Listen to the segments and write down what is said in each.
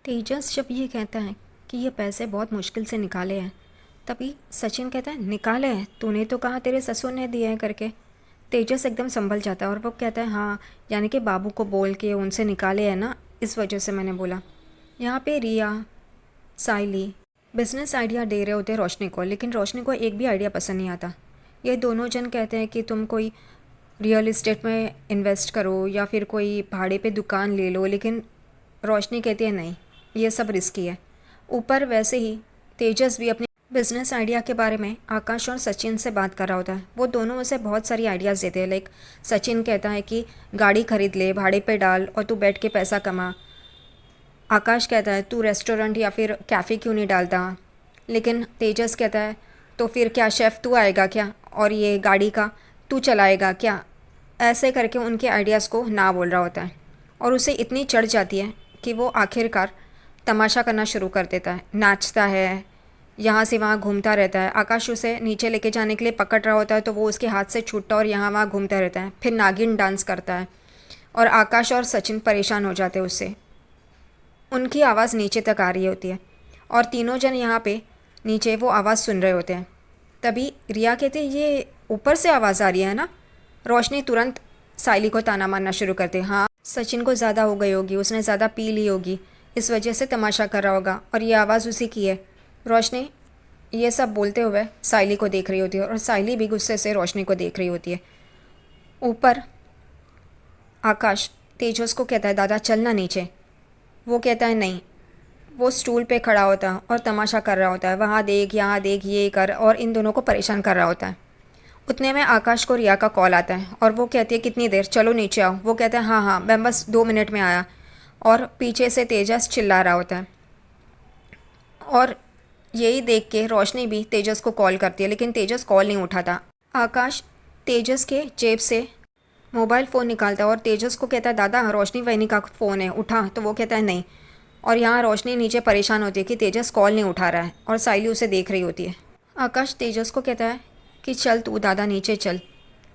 तेजस जब ये कहता है कि ये पैसे बहुत मुश्किल से निकाले हैं, तभी सचिन कहता है निकाले हैं, तूने तो कहा तेरे ससुर ने दिए हैं करके। तेजस एकदम संभल जाता है और वो कहता है हाँ, यानी कि बाबू को बोल के उनसे निकाले हैं ना, इस वजह से मैंने बोला। यहाँ पे रिया, साइली बिजनेस आइडिया दे रहे होते हैं रोशनी को, लेकिन रोशनी को एक भी आइडिया पसंद नहीं आता। ये दोनों जन कहते हैं कि तुम कोई रियल इस्टेट में इन्वेस्ट करो या फिर कोई भाड़े पे दुकान ले लो, लेकिन रोशनी कहती है नहीं, ये सब रिस्की है। ऊपर वैसे ही तेजस भी अपने बिजनेस आइडिया के बारे में आकाश और सचिन से बात कर रहा होता है। वो दोनों उसे बहुत सारी आइडियाज़ देते हैं। लाइक सचिन कहता है कि गाड़ी खरीद ले, भाड़े पे डाल और तू बैठ के पैसा कमा। आकाश कहता है तू रेस्टोरेंट या फिर कैफ़े क्यों नहीं डालता। लेकिन तेजस कहता है तो फिर क्या शेफ़ तू आएगा क्या, और ये गाड़ी का तू चलाएगा क्या। ऐसे करके उनके आइडियाज़ को ना बोल रहा होता है और उसे इतनी चढ़ जाती है कि वो आखिरकार तमाशा करना शुरू कर देता है। नाचता है, यहाँ से वहाँ घूमता रहता है। आकाश उसे नीचे लेके जाने के लिए पकड़ रहा होता है तो वो उसके हाथ से छूटता और यहाँ वहाँ घूमता रहता है। फिर नागिन डांस करता है और आकाश और सचिन परेशान हो जाते हैं उससे। उनकी आवाज़ नीचे तक आ रही होती है और तीनों जन यहाँ पे नीचे वो आवाज़ सुन रहे होते हैं। तभी रिया कहते ये ऊपर से आवाज़ आ रही है ना। रोशनी तुरंत साइली को ताना मारना शुरू करते, हाँ सचिन को ज़्यादा हो गई होगी, उसने ज़्यादा पी ली होगी, इस वजह से तमाशा कर रहा होगा और ये आवाज़ उसी की है। रोशनी ये सब बोलते हुए साइली को देख रही होती है और साइली भी गुस्से से रोशनी को देख रही होती है। ऊपर आकाश तेजस को कहता है दादा चलना नीचे। वो कहता है नहीं। वो स्टूल पे खड़ा होता है और तमाशा कर रहा होता है, वहाँ देख यहाँ देख ये कर, और इन दोनों को परेशान कर रहा होता है। उतने में आकाश को रिया का कॉल आता है और वो कहती है कितनी देर, चलो नीचे आओ। वो कहता है हाँ हाँ मैं बस 2 मिनट में आया। और पीछे से तेजस चिल्ला रहा होता है और यही देख के रोशनी भी तेजस को कॉल करती है, लेकिन तेजस कॉल नहीं उठाता। आकाश तेजस के जेब से मोबाइल फ़ोन निकालता है और तेजस को कहता है दादा रोशनी वहीनी का फ़ोन है, उठा। तो वो कहता है नहीं। और यहाँ रोशनी नीचे परेशान होती है कि तेजस कॉल नहीं उठा रहा है और साइली उसे देख रही होती है। आकाश तेजस को कहता है कि चल तू दादा नीचे चल,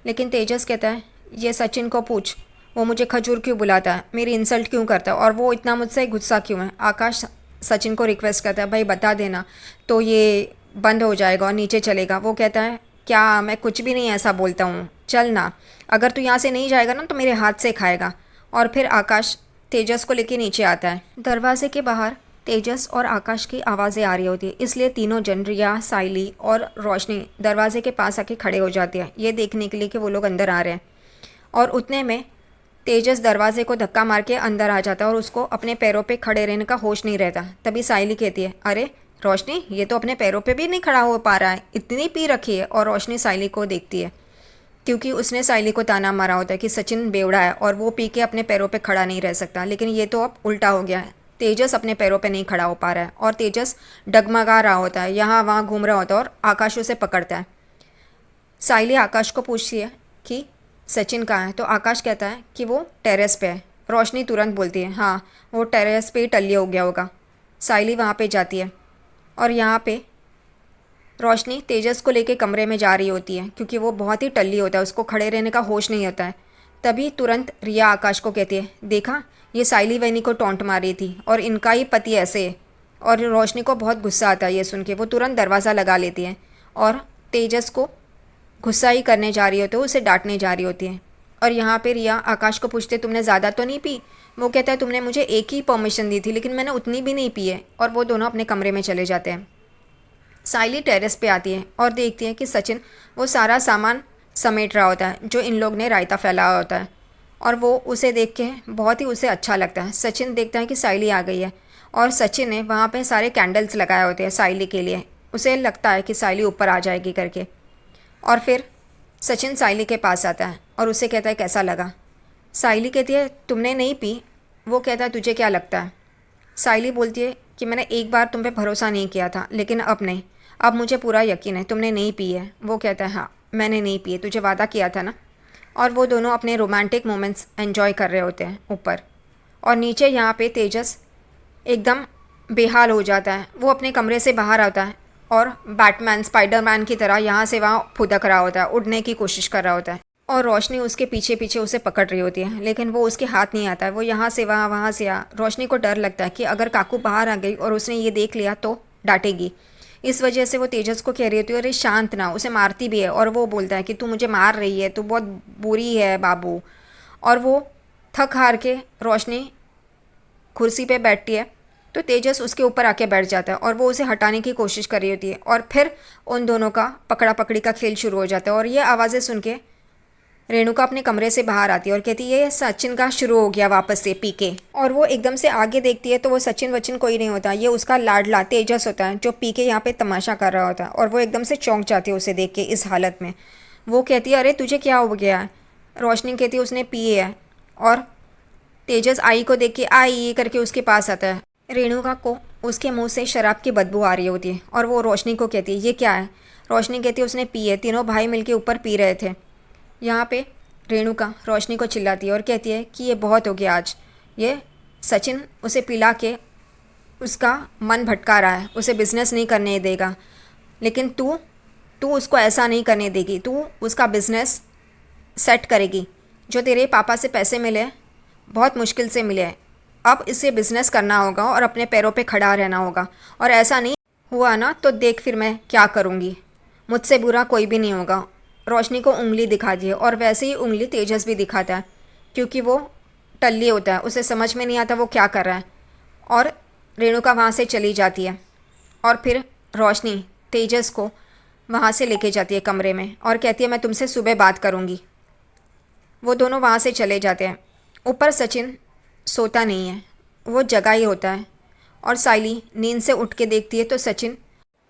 लेकिन तेजस कहता है ये सचिन को पूछ, वो मुझे खजूर क्यों बुलाता है, मेरी इंसल्ट क्यों करता है और वो इतना मुझसे गुस्सा क्यों है। आकाश सचिन को रिक्वेस्ट करता है भाई बता देना तो ये बंद हो जाएगा और नीचे चलेगा। वो कहता है क्या, मैं कुछ भी नहीं ऐसा बोलता हूँ, चल ना, अगर तू यहाँ से नहीं जाएगा ना तो मेरे हाथ से खाएगा। और फिर आकाश तेजस को लेके नीचे आता है। दरवाजे के बाहर तेजस और आकाश की आवाज़ें आ रही होती है, इसलिए तीनों जन रिया, साइली और रोशनी दरवाजे के पास आके खड़े हो जाते हैं ये देखने के लिए कि वो लोग अंदर आ रहे हैं। और उतने में तेजस दरवाजे को धक्का मार के अंदर आ जाता है और उसको अपने पैरों पे खड़े रहने का होश नहीं रहता। तभी साइली कहती है अरे रोशनी ये तो अपने पैरों पे भी नहीं खड़ा हो पा रहा है, इतनी पी रखी है। और रोशनी साइली को देखती है क्योंकि उसने साइली को ताना मारा होता है कि सचिन बेवड़ा है और वो पी के अपने पैरों पे खड़ा नहीं रह सकता। लेकिन ये तो अब उल्टा हो गया है, तेजस अपने पैरों पे नहीं खड़ा हो पा रहा है और तेजस डगमगा रहा होता है, यहाँ वहाँ घूम रहा होता है और आकाश उसे पकड़ता है। साइली आकाश को पूछती है कि सचिन कहाँ है, तो आकाश कहता है कि वो टेरेस पे है। रोशनी तुरंत बोलती है हाँ वो टेरेस पे ही टल्ली हो गया होगा। साइली वहाँ पे जाती है और यहाँ पे रोशनी तेजस को लेके कमरे में जा रही होती है क्योंकि वो बहुत ही टल्ली होता है, उसको खड़े रहने का होश नहीं होता है। तभी तुरंत रिया आकाश को कहती है देखा ये साइली वैनी को टॉन्ट मार रही थी और इनका ही पति ऐसे है। और रोशनी को बहुत गुस्सा आता है ये सुन के, वो तुरंत दरवाज़ा लगा लेती है और तेजस को गुस्सा ही करने जा रही होती है, उसे डांटने जा रही होती है। और यहाँ पे रिया आकाश को पूछते तुमने ज़्यादा तो नहीं पी। वो कहता है तुमने मुझे एक ही परमिशन दी थी लेकिन मैंने उतनी भी नहीं पी है। और वो दोनों अपने कमरे में चले जाते हैं। साइली टेरेस पे आती है और देखती है कि सचिन वो सारा सामान समेट रहा होता है जो इन लोग ने रायता फैलाया होता है और वो उसे देख के बहुत ही उसे अच्छा लगता है। सचिन देखता है कि साइली आ गई है और सचिन ने वहाँ पे सारे कैंडल्स लगाए होते हैं साइली के लिए। उसे लगता है कि साइली ऊपर आ जाएगी करके। और फिर सचिन साइली के पास आता है और उसे कहता है कैसा लगा। साइली कहती है तुमने नहीं पी। वो कहता है तुझे क्या लगता है। साइली बोलती है कि मैंने एक बार तुम पे भरोसा नहीं किया था लेकिन अब नहीं, अब मुझे पूरा यकीन है तुमने नहीं पी है। वो कहता है हाँ मैंने नहीं पी है, तुझे वादा किया था ना। और वो दोनों अपने रोमांटिक मोमेंट्स एंजॉय कर रहे होते हैं ऊपर। और नीचे यहाँ पे तेजस एकदम बेहाल हो जाता है। वो अपने कमरे से बाहर आता है और बैटमैन, स्पाइडरमैन की तरह यहाँ से वहाँ फुदक रहा होता है, उड़ने की कोशिश कर रहा होता है। और रोशनी उसके पीछे पीछे उसे पकड़ रही होती है, लेकिन वो उसके हाथ नहीं आता है। वो यहाँ से वहाँ, वहाँ से यहाँ। रोशनी को डर लगता है कि अगर काकू बाहर आ गई और उसने ये देख लिया तो डांटेगी। इस वजह से वो तेजस को कह रही होती है अरे शांत ना, उसे मारती भी है। और वो बोलता है कि तू मुझे मार रही है, तू बहुत बुरी है बाबू। और वो थक हार के रोशनी कुर्सी पे बैठती है तो तेजस उसके ऊपर आके बैठ जाता है और वो उसे हटाने की कोशिश कर रही होती है। और फिर उन दोनों का पकड़ा पकड़ी का खेल शुरू हो जाता है। और ये आवाज़ें सुन के रेणुका अपने कमरे से बाहर आती है और कहती है ये सचिन का शुरू हो गया वापस से पी के। और वो एकदम से आगे देखती है तो वो सचिन वचिन कोई नहीं होता, ये उसका लाडला तेजस होता है जो पी के यहाँ पे तमाशा कर रहा होता है। और वो एकदम से चौंक जाती है उसे देख के इस हालत में। वो कहती है अरे तुझे क्या हो गया है। रोशनी कहती है उसने पिए है। और तेजस आई को देख के आई करके उसके पास आता है। रेणुका को उसके मुंह से शराब की बदबू आ रही होती है और वो रोशनी को कहती है ये क्या है। रोशनी कहती है उसने पी है, तीनों भाई मिलके ऊपर पी रहे थे। यहाँ पे रेणुका रोशनी को चिल्लाती है और कहती है कि ये बहुत हो गया आज। ये सचिन उसे पिला के उसका मन भटका रहा है, उसे बिज़नेस नहीं करने देगा। लेकिन तू तू उसको ऐसा नहीं करने देगी, तू उसका बिज़नेस सेट करेगी। जो तेरे पापा से पैसे मिले बहुत मुश्किल से मिले हैं, अब इसे बिज़नेस करना होगा और अपने पैरों पे खड़ा रहना होगा। और ऐसा नहीं हुआ ना तो देख फिर मैं क्या करूँगी, मुझसे बुरा कोई भी नहीं होगा। रोशनी को उंगली दिखा दी है और वैसे ही उंगली तेजस भी दिखाता है क्योंकि वो टल्ली होता है, उसे समझ में नहीं आता वो क्या कर रहा है। और रेणुका वहाँ से चली जाती है और फिर रोशनी तेजस को वहाँ से लेके जाती है कमरे में और कहती है मैं तुमसे सुबह बात करूँगी। वो दोनों वहाँ से चले जाते हैं। ऊपर सचिन सोता नहीं है, वो जगा ही होता है। और साइली नींद से उठ के देखती है तो सचिन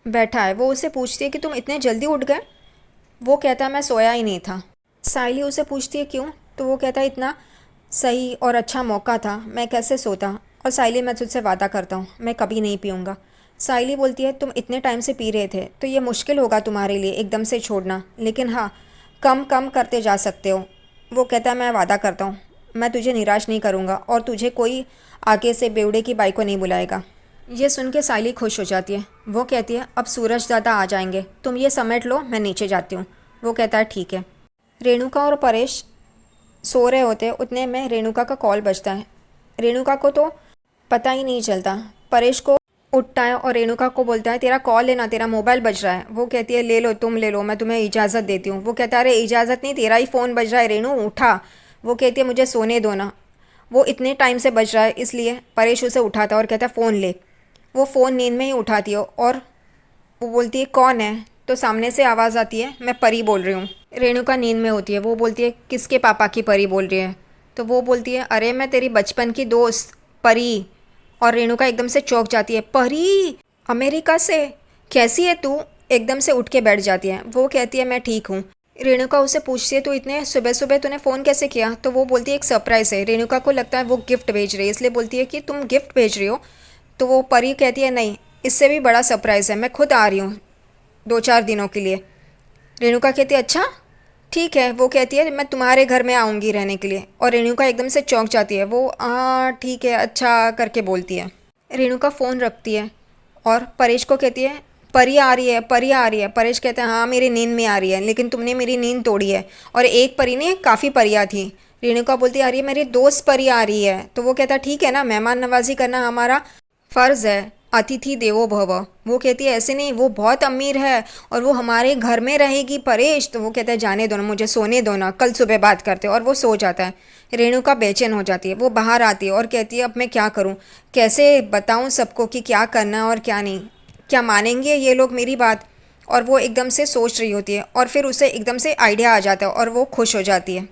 बैठा है। वो उसे पूछती है कि तुम इतने जल्दी उठ गए। वो कहता है मैं सोया ही नहीं था। साइली उसे पूछती है क्यों, तो वो कहता है इतना सही और अच्छा मौका था, मैं कैसे सोता। और साइली मैं तुझसे वादा करता हूँ मैं कभी नहीं पीऊँगा। साइली बोलती है तुम इतने टाइम से पी रहे थे तो ये मुश्किल होगा तुम्हारे लिए एकदम से छोड़ना, लेकिन हाँ कम कम करते जा सकते हो। वो कहता है मैं वादा करता हूँ मैं तुझे निराश नहीं करूँगा और तुझे कोई आगे से बेवड़े की बाई को नहीं बुलाएगा। ये सुन के साइली खुश हो जाती है। वो कहती है अब सूरज दादा आ जाएंगे, तुम ये समेट लो मैं नीचे जाती हूँ। वो कहता है ठीक है। रेणुका और परेश सो रहे होते उतने में रेणुका का कॉल बजता है। रेणुका को तो पता ही नहीं चलता। परेश को उठता है और रेणुका को बोलता है तेरा कॉल है ना, तेरा मोबाइल बज रहा है। वो कहती है ले लो तुम ले लो, मैं तुम्हें इजाज़त देती हूँ। वो कहता है अरे इजाज़त नहीं, तेरा ही फ़ोन बज रहा है रेणु उठा। वो कहती है मुझे सोने दो ना। वो इतने टाइम से बज रहा है इसलिए परेश उसे उठाता है और कहता है फ़ोन ले। वो फ़ोन नींद में ही उठाती है और वो बोलती है कौन है, तो सामने से आवाज़ आती है मैं परी बोल रही हूँ। रेणुका नींद में होती है। वो बोलती है किसके पापा की परी बोल रही है। तो वो बोलती है अरे मैं तेरी बचपन की दोस्त परी। और रेणुका एकदम से चौंक जाती है परी अमेरिका से, कैसी है तू। एकदम से उठ के बैठ जाती है। वो कहती है मैं ठीक हूँ। रेणुका उसे पूछती है तो इतने सुबह सुबह तूने फ़ोन कैसे किया, तो वो बोलती है एक सरप्राइज़ है। रेणुका को लगता है वो गिफ्ट भेज रही है इसलिए बोलती है कि तुम गिफ्ट भेज रही हो। तो वो परी कहती है नहीं, इससे भी बड़ा सरप्राइज़ है, मैं खुद आ रही हूँ 2-4 दिनों के लिए। रेणुका कहती है अच्छा ठीक है। वो कहती है मैं तुम्हारे घर में आऊँगी रहने के लिए। और रेणुका एकदम से चौंक जाती है। वो हाँ ठीक है अच्छा करके बोलती है। रेणुका फ़ोन रखती है और परेश को कहती है परी आ रही है, परी आ रही है। परेश कहते हैं हाँ मेरी नींद में आ रही है, लेकिन तुमने मेरी नींद तोड़ी है। और एक परी नहीं काफ़ी परियाँ थी। रेणुका बोलती है अरे मेरी दोस्त परी आ रही है। तो वो कहता ठीक है ना, मेहमान नवाजी करना हमारा फ़र्ज़ है, अतिथि देवो भव। वो कहती है ऐसे नहीं, वो बहुत अमीर है और वो हमारे घर में रहेगी परेश। तो वो कहता है जाने दो ना, मुझे सोने दो ना, कल सुबह बात करते। और वो सो जाता है। रेणुका बेचैन हो जाती है। वो बाहर आती है और कहती है अब मैं क्या करूं, कैसे बताऊं सबको कि क्या करना और क्या नहीं, क्या मानेंगे ये लोग मेरी बात। और वो एकदम से सोच रही होती है और फिर उसे एकदम से आइडिया आ जाता है और वो खुश हो जाती है।